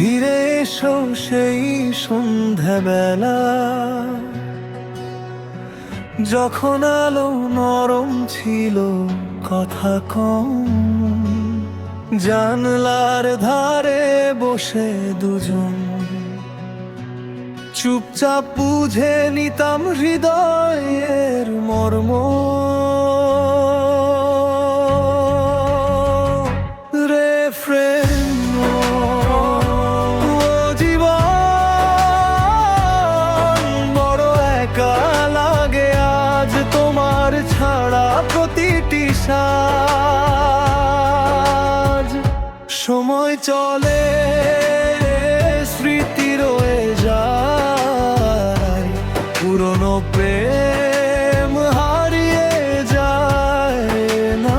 ফিরে এসো সেই সন্ধ্যাবেলা, যখন আলো নরম ছিল কথা কম। জানলার ধারে বসে দুজন চুপচাপ বুঝে নিতাম হৃদয়ের মর্ম। রে ফ্রেন্ড, ও জীবন বড় একা লাগে আজ তোমার ছাড়া প্রতিটি সাজ। সময় চলে, স্মৃতি রয়ে যায়, পুরনো প্রেম হারিয়ে যায় না।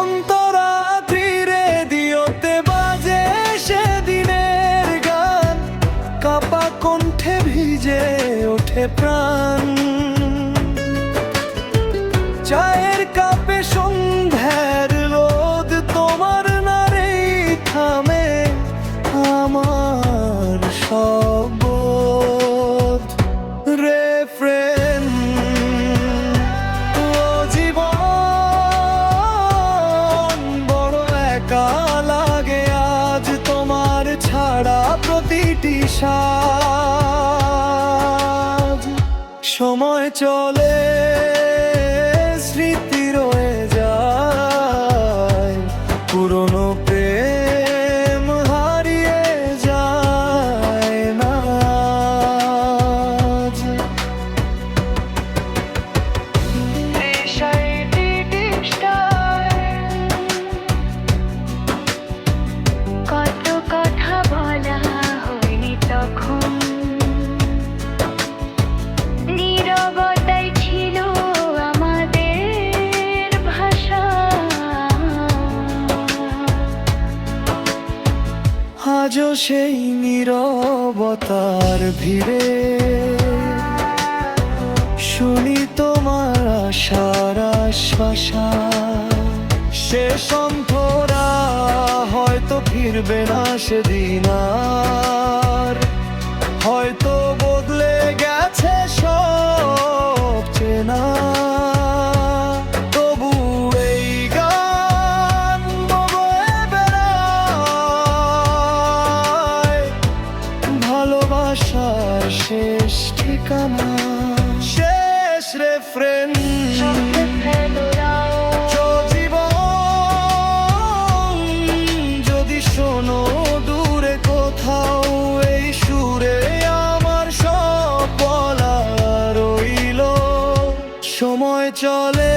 অন্তরাত্রিরে দিওতে বাজে সেদিনের গান, কাপা কণ্ঠে ভিজে ওঠে প্রাণ। চায়ের কাপে সন্ধ্যার রোদ তোমার নারেই থামে আমার সব বোধ। রে ফ্রেন্ড, ও জীবন বড় একা লাগে আজ তোমার ছাড়া প্রতিটি সাজ। সময় চলে, স্মৃতি রয়ে যায়, পুরনো প্রেম হারিয়ে যায় না। কত কথা বলা হয়নি তখন, নীরবতাই ছিল আমাদের ভাষা। আজও সেই নীরবতার ভিড়ে শুনি তোমার আশার আশ্বাসা। শেষ অন্তরা হয়তো ফিরবে না সেদিন আর, হয়তো বদলে গেছে সব চেনা। তবু এই গান বয়ে বেড়ায় ভালোবাসার শেষ ঠিকানা। শেষ রে ফ্রেন্ড, যদি শোনো দূরে কোথাও এই সুরে আমার সব বলা রইল। সময় চলে,